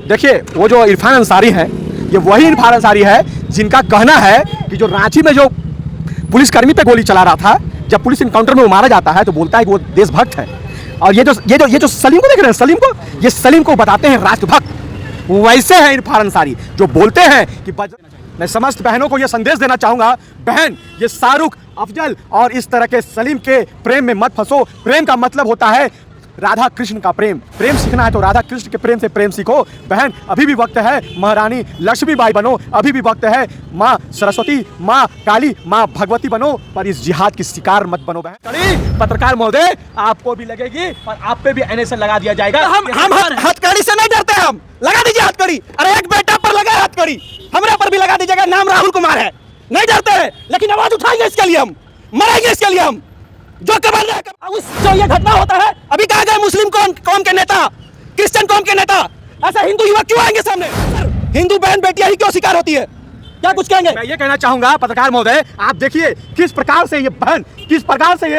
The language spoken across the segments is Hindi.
देखिए, वो जो इरफान अंसारी है, ये वही इरफान अंसारी है जिनका कहना है कि जो रांची में जो पुलिसकर्मी पे गोली चला रहा था, जब पुलिस इनकाउंटर में वो मारा जाता है तो बोलता है कि वो देशभक्त है। और ये जो सलीम को देख रहे हैं, सलीम को, ये सलीम को बताते हैं राष्ट्रभक्त। वैसे हैं इरफान अंसारी जो बोलते हैं कि मैं समस्त बहनों को यह संदेश देना चाहूंगा, बहन, ये शाहरुख, अफजल और इस तरह के सलीम के प्रेम में मत फंसो। प्रेम का मतलब होता है राधा कृष्ण का प्रेम। प्रेम सीखना है तो राधा कृष्ण के प्रेम से प्रेम सीखो। बहन, अभी भी वक्त है, महारानी लक्ष्मीबाई बनो। अभी भी वक्त है, माँ सरस्वती, माँ काली, माँ भगवती बनो, पर इस जिहाद की शिकार मत बनो। बहन, पत्रकार महोदय, आपको भी लगेगी और आप पे भी एनएसए लगा दिया जाएगा। हम हथकड़ी से नहीं डरते, हम लगा दीजिए हथकड़ी। अरे एक बेटा पर लगा हथकड़ी, हमारे पर भी लगा दीजिएगा। नाम राहुल कुमार है, नहीं डरते हैं, लेकिन आवाज उठाएंगे इसके लिए, हम मरेंगे इसके लिए। हम जो जो ये घटना होता है, अभी कहा गया मुस्लिम कौम के नेता, क्रिश्चियन कौम के नेता, ऐसा हिंदू युवक क्यों आएंगे सामने? हिंदू बहन बेटियां ही क्यों शिकार होती है? क्या कुछ कहेंगे? मैं ये कहना चाहूंगा पत्रकार महोदय, आप देखिए किस प्रकार से ये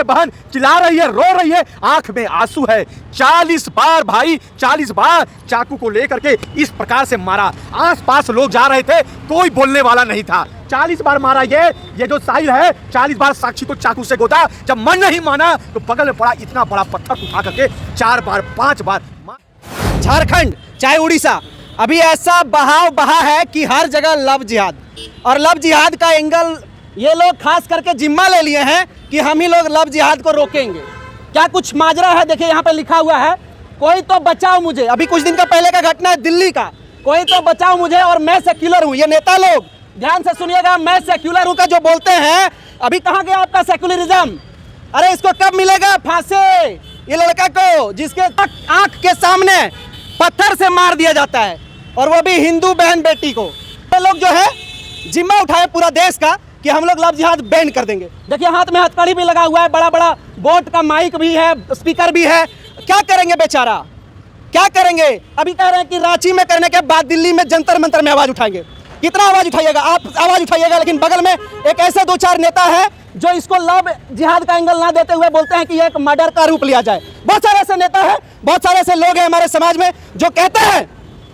बहन चिल्ला रही है, रो रही है, आंख में आंसू है। 40 बार भाई, 40 बार चाकू को लेकर के इस प्रकार से मारा। आसपास लोग जा रहे थे, कोई बोलने वाला नहीं था। 40 बार मारा। ये जो साहिल है, 40 बार साक्षी को चाकू से गोदा। जब मन नहीं माना तो बगल में पड़ा इतना बड़ा पत्थर उठा करके 4 बार 5 बार। झारखंड चाहे उड़ीसा, अभी ऐसा बहाव बहा है कि हर जगह लव जिहाद, और लव जिहाद का एंगल ये लोग खास करके जिम्मा ले लिए हैं कि हम ही लोग लव जिहाद को रोकेंगे। क्या कुछ माजरा है, देखिए यहाँ पे लिखा हुआ है, कोई तो बचाओ मुझे। अभी कुछ दिन का पहले का घटना है दिल्ली का, कोई तो बचाओ मुझे और मैं सेक्युलर हूँ। ये नेता लोग ध्यान से सुनिएगा, मैं सेक्युलर हूँ का जो बोलते हैं, अभी कहाँ गया आपका सेक्युलरिज्म? अरे इसको कब मिलेगा फांसी? ये लड़का को जिसके आंख के सामने पत्थर से मार दिया जाता है, और वो भी हिंदू बहन बेटी को। ये लोग जो है जिम्मा उठाए पूरा देश का कि हम लोग लव जिहाद बैन कर देंगे। देखिए हाथ में हथकड़ी भी लगा हुआ है, बड़ा बड़ा बोट का माइक भी है, स्पीकर भी है। क्या करेंगे बेचारा, क्या करेंगे? अभी कह रहे हैं कि रांची में करने के बाद दिल्ली में जंतर मंतर में आवाज उठाएंगे। कितना आवाज उठाइएगा आप? आवाज उठाइएगा, लेकिन बगल में एक ऐसे 2-4 नेता है जो इसको लव जिहाद का एंगल ना देते हुए बोलते हैं कि ये एक मर्डर का रूप लिया जाए। बहुत सारे ऐसे नेता हैं, बहुत सारे ऐसे लोग हैं हमारे समाज में जो कहते हैं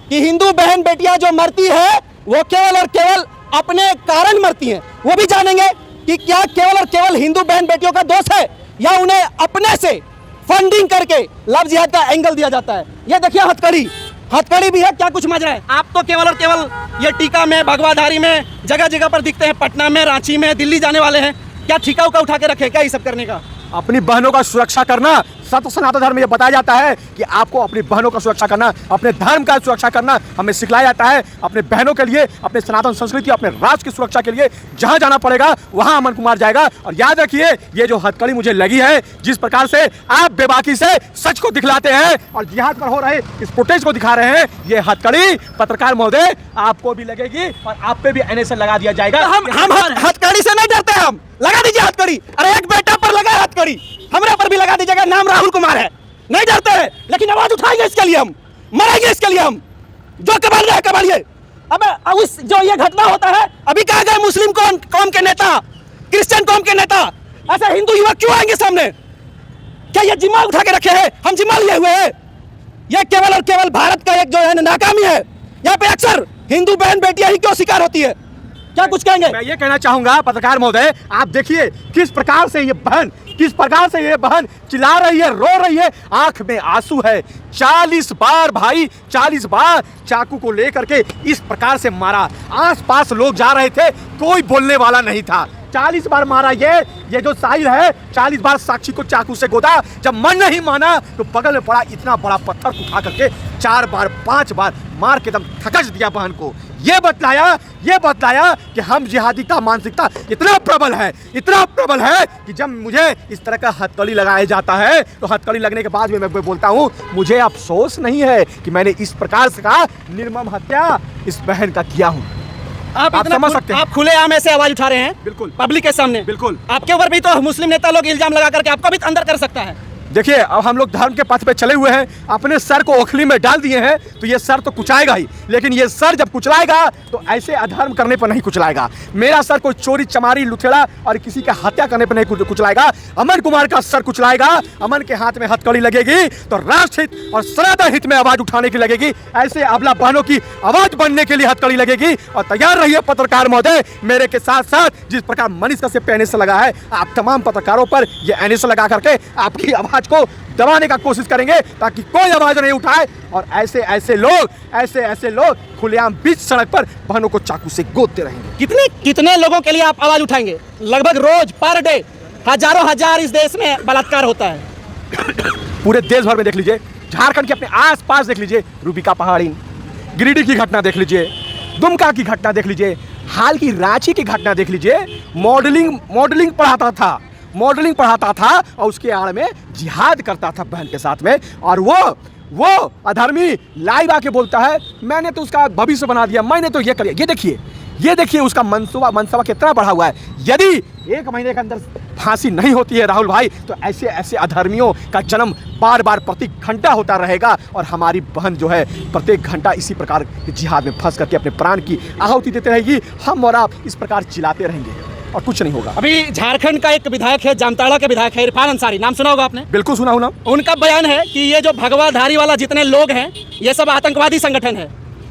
कि हिंदू बहन बेटियां जो मरती है वो केवल और केवल अपने कारण मरती हैं। वो भी जानेंगे कि क्या केवल और केवल हिंदू बहन बेटियों का दोष है, या उन्हें अपने से फंडिंग करके लव जिहाद का एंगल दिया जाता है। ये देखिए हथकड़ी भी है। क्या कुछ मजा है? आप तो केवल और केवल ये टीका में, भगवाधारी में, जगह जगह पर दिखते हैं, पटना में, रांची में, दिल्ली जाने वाले हैं। क्या ठीका उका उठा के रखे क्या ये सब करने का? अपनी बहनों का सुरक्षा करना, सत्य सनातन धर्म में यह बताया जाता है कि आपको अपनी बहनों का सुरक्षा करना, अपने धर्म का सुरक्षा करना हमें सिखलाया जाता है। अपने बहनों के लिए, अपने सनातन संस्कृति, अपने राष्ट्र की सुरक्षा के लिए जहां जाना पड़ेगा वहां अमन कुमार जाएगा। और याद रखिए, ये जो हथकड़ी मुझे लगी है, जिस प्रकार से आप बेबाकी से सच को दिखलाते हैं और जिहाद पर हो रहे इस प्रोटेस्ट को दिखा रहे हैं, ये हथकड़ी पत्रकार महोदय आपको भी लगेगी और आप पे भी एनएसए लगा दिया जाएगा। हम हथकड़ी से नहीं डरते, हम लगा दीजिए हथकड़ी। अरे एक बेटा पर लगा हथकड़ी, हमारे पर भी लगा दीजिएगा। नाम राहुल कुमार है, नहीं डरते हैं, लेकिन आवाज उठाएंगे इसके लिए, हम मरेंगे इसके लिए। हम जो कबाल रहे कबालिए। अब उस जो ये घटना होता है, अभी कहा गया मुस्लिम कौम के नेता, क्रिश्चियन कौम के नेता, ऐसा हिंदू युवक क्यों आएंगे सामने? क्या ये जिम्मा उठा के रखे हैं? हम जिम्मा लिए हुए हैं। ये केवल और केवल भारत का एक जो है नाकामी है। यहाँ पे अक्सर हिंदू बहन बेटियां ही क्यों शिकार होती है? क्या कुछ कहेंगे? मैं ये कहना चाहूंगा पत्रकार महोदय, आप देखिए किस प्रकार से ये बहन चिल्ला रही है, रो रही है, आंख में आंसू है। 40 बार भाई, 40 बार चाकू को लेकर के इस प्रकार से मारा। आसपास लोग जा रहे थे, कोई बोलने वाला नहीं था। 40 बार मारा। ये जो साहिल है, 40 बार साक्षी को चाकू से गोदा। जब मन नहीं माना तो बगल में पड़ा इतना बड़ा पत्थर उठा करके 4 बार 5 बार मार के दम थकच दिया बहन को। ये बतलाया कि हम जिहादी का मानसिकता इतना प्रबल है कि जब मुझे इस तरह का हथकड़ी लगाया जाता है तो हथकड़ी लगने के बाद भी मैं बोलता हूँ, मुझे अफसोस नहीं है कि मैंने इस प्रकार से का निर्मम हत्या इस बहन का किया हूँ। आप समझ सकते हैं। आप खुलेआम ऐसे आवाज उठा रहे हैं, बिल्कुल, पब्लिक के सामने। बिल्कुल, आपके ऊपर भी तो मुस्लिम नेता लोग इल्जाम लगा करके आपको भी अंदर कर सकता है। देखिए, अब हम लोग धर्म के पथ पे चले हुए हैं, अपने सर को ओखली में डाल दिए हैं, तो ये सर तो कुचलाएगा ही, लेकिन ये सर जब कुचलाएगा तो ऐसे अधर्म करने पर नहीं कुचलाएगा। मेरा सर कोई चोरी चमारी लुथेड़ा और किसी का हत्या करने पर नहीं कुचलाएगा। अमन कुमार का सर कुचलाएगा। अमन के हाथ में हथकड़ी लगेगी तो राष्ट्र हित और सनातन हित में आवाज उठाने की लगेगी। ऐसे अबला बहनों की आवाज बनने के लिए हथकड़ी लगेगी। और तैयार रहिए पत्रकार महोदय, मेरे के साथ साथ जिस प्रकार मनीष कश्यप पे एनएस लगा है, आप तमाम पत्रकारों पर ये एनएस लगा करके आपकी आवाज को दबाने का कोशिश करेंगे ताकि कोई आवाज नहीं उठाए। और ऐसे लोग खुलेआम बीच सड़क पर बहनों को चाकू से गोदते रहेंगे। कितने लोगों के लिए आप आवाज उठाएंगे? लगभग रोज पर डे हजारों हजार इस देश में बलात्कार होता है। पूरे देश भर में देख लीजिए, झारखंड के अपने आसपास देख लीजिए, रूबिका पहाड़ी, गिरिडीह की घटना देख लीजिए, दुमका की घटना देख लीजिए, हाल की रांची की घटना देख लीजिए। मॉडलिंग पढ़ाता था और उसके आड़ में जिहाद करता था बहन के साथ में। और वो अधर्मी लाइव आके बोलता है मैंने तो उसका भविष्य बना दिया, मैंने तो ये कर दिया। ये देखिए उसका मनसबा कितना बढ़ा हुआ है। यदि 1 महीने के अंदर फांसी नहीं होती है राहुल भाई, तो ऐसे अधर्मियों का जन्म बार बार प्रति घंटा होता रहेगा। और हमारी बहन जो है प्रत्येक घंटा इसी प्रकार के जिहाद में फंस करके अपने प्राण की आहुति देते रहेगी। हम और आप इस प्रकार चिल्लाते रहेंगे और कुछ नहीं होगा। अभी झारखंड का एक विधायक है, जामताड़ा के विधायक है इरफान अंसारी, नाम सुना होगा आपने? बिल्कुल सुना हूं ना। उनका बयान है कि ये जो भगवाधारी वाला जितने लोग हैं ये सब आतंकवादी संगठन है।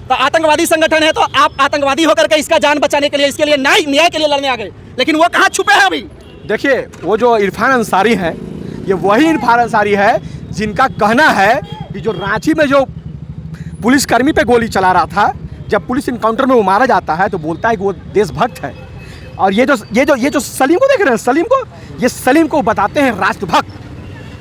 तो आतंकवादी संगठन है तो आप आतंकवादी होकर के इसका जान बचाने के लिए, इसके लिए न्याय के लिए लड़ने आ गए, लेकिन वो कहाँ छुपे हैं अभी? देखिए, वो जो इरफान अंसारी है, ये वही इरफान अंसारी है जिनका कहना है कि जो रांची में जो पुलिसकर्मी पे गोली चला रहा था, जब पुलिस इनकाउंटर में वो मारा जाता है तो बोलता है कि वो देशभक्त है। और ये जो सलीम को देख रहे हैं, सलीम को बताते हैं राष्ट्रभक्त।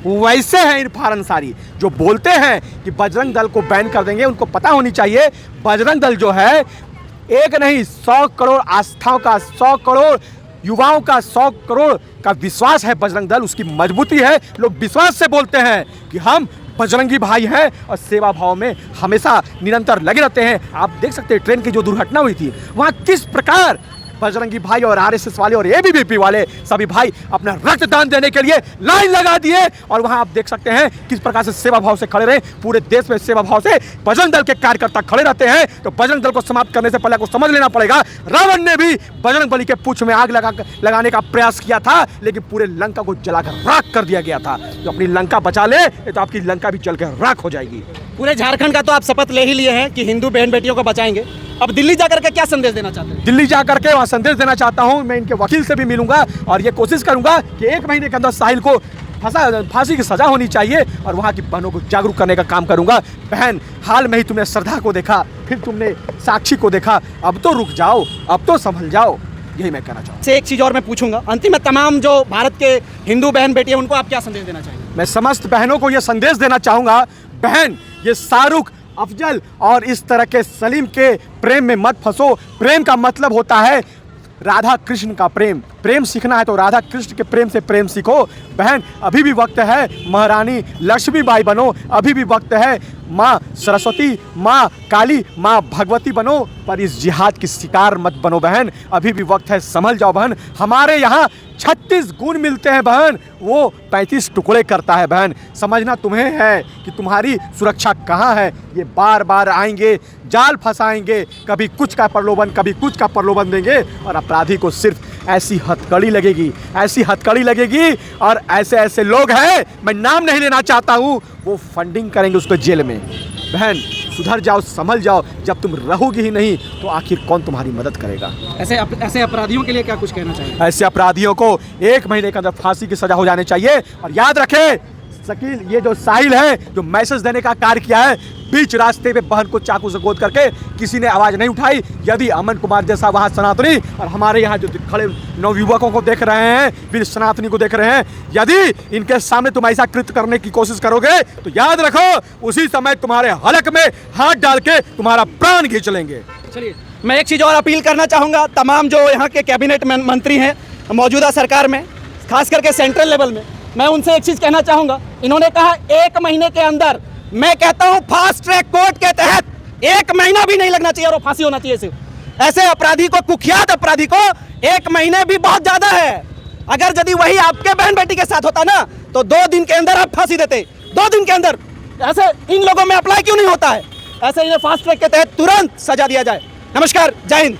वैसे हैं इरफान अंसारी जो बोलते हैं कि बजरंग दल को बैन कर देंगे। उनको पता होनी चाहिए बजरंग दल जो है एक नहीं 100 करोड़ आस्थाओं का, 100 करोड़ युवाओं का, 100 करोड़ का विश्वास है बजरंग दल, उसकी मजबूती है। लोग विश्वास से बोलते हैं कि हम बजरंगी भाई हैं और सेवा भाव में हमेशा निरंतर लगे रहते हैं। आप देख सकते हैं ट्रेन की जो दुर्घटना हुई थी वहाँ किस प्रकार बजरंगी भाई और आरएसएस वाले और एबीवीपी वाले सभी भाई अपना रक्तदान देने के लिए लाइन लगा दिए। और वहां आप देख सकते हैं किस प्रकार से सेवा भाव से खड़े रहे। पूरे देश में सेवा भाव से बजरंग दल के कार्यकर्ता खड़े रहते हैं। तो बजरंग दल को समाप्त करने से पहले आपको समझ लेना पड़ेगा, रावण ने भी बजरंग बली के पूंछ में आग लगाने का प्रयास किया था, लेकिन पूरे लंका को जलाकर राख कर दिया गया था। जो अपनी लंका बचा ले तो आपकी लंका भी जलकर राख हो जाएगी। पूरे झारखंड का तो आप शपथ ले ही लिए हैं कि हिंदू बहन बेटियों को बचाएंगे। अब दिल्ली जाकर के क्या संदेश देना चाहते हैं? दिल्ली जाकर के वहाँ संदेश देना चाहता हूँ। मैं इनके वकील से भी मिलूंगा और ये कोशिश करूंगा कि 1 महीने के अंदर साहिल को फांसी की सजा होनी चाहिए और वहाँ की बहनों को जागरूक करने का काम करूंगा। बहन, हाल में ही तुमने श्रद्धा को देखा, फिर तुमने साक्षी को देखा, अब तो रुक जाओ, अब तो संभल जाओ। यही मैं कहना चाहूँ। एक चीज़ और मैं पूछूंगा, अंतिम में तमाम जो भारत के हिंदू बहन बेटी हैं उनको आप क्या संदेश देना चाहिए? मैं समस्त बहनों को यह संदेश देना चाहूँगा, बहन ये शाहरुख, अफजल और इस तरह के सलीम के प्रेम में मत फंसो। प्रेम का मतलब होता है राधा कृष्ण का प्रेम सीखना है तो राधा कृष्ण के प्रेम से प्रेम सीखो। बहन, अभी भी वक्त है महारानी लक्ष्मीबाई बनो, अभी भी वक्त है माँ सरस्वती, माँ काली, माँ भगवती बनो, पर इस जिहाद की शिकार मत बनो बहन। अभी भी वक्त है, संभल जाओ बहन। हमारे यहाँ 36 गुण मिलते हैं बहन, वो 35 टुकड़े करता है बहन। समझना तुम्हें है कि तुम्हारी सुरक्षा कहाँ है। ये बार बार आएंगे, जाल फंसाएंगे, कभी कुछ का प्रलोभन, कभी कुछ का प्रलोभन देंगे और अपराधी को सिर्फ ऐसी हथकड़ी लगेगी और ऐसे लोग हैं, मैं नाम नहीं लेना चाहता हूँ, वो फंडिंग करेंगे उसको जेल में। बहन, सुधर जाओ, संभल जाओ। जब तुम रहोगी ही नहीं तो आखिर कौन तुम्हारी मदद करेगा? ऐसे अपराधियों के लिए क्या कुछ कहना चाहिए? ऐसे अपराधियों को 1 महीने के अंदर फांसी की सजा हो जानी चाहिए। और याद रखें शकील, ये जो साहिल है जो मैसेज देने का कार्य किया है, बीच रास्ते पे बहन को चाकू से गोद करके किसी ने आवाज नहीं उठाई। यदि अमन कुमार जैसा वहाँ सनातनी और हमारे यहाँ जो खड़े नवयुवकों को देख रहे हैं, वीर सनातनी को देख रहे हैं, यदि इनके सामने तुम ऐसा कृत्य करने की कोशिश करोगे तो याद रखो उसी समय तुम्हारे हलक में हाथ डाल के तुम्हारा प्राण खींच लेंगे। चलिए, मैं एक चीज़ और अपील करना चाहूँगा तमाम जो यहाँ के कैबिनेट मंत्री हैं मौजूदा सरकार में, खास करके सेंट्रल लेवल में, मैं उनसे एक चीज़ कहना चाहूँगा। इन्होंने कहा 1 महीने के अंदर, मैं कहता हूँ फास्ट ट्रैक कोर्ट के तहत 1 महीना भी नहीं लगना चाहिए और फांसी होना चाहिए। सिर्फ ऐसे अपराधी को, कुख्यात अपराधी को 1 महीने भी बहुत ज़्यादा है। अगर यदि वही आपके बहन बेटी के साथ होता ना तो 2 दिन के अंदर आप फांसी देते, 2 दिन के अंदर। ऐसे इन लोगों में अप्लाई क्यों नहीं होता है? ऐसे इन्हें फास्ट ट्रैक के तहत तुरंत सजा दिया जाए। नमस्कार, जय हिंद।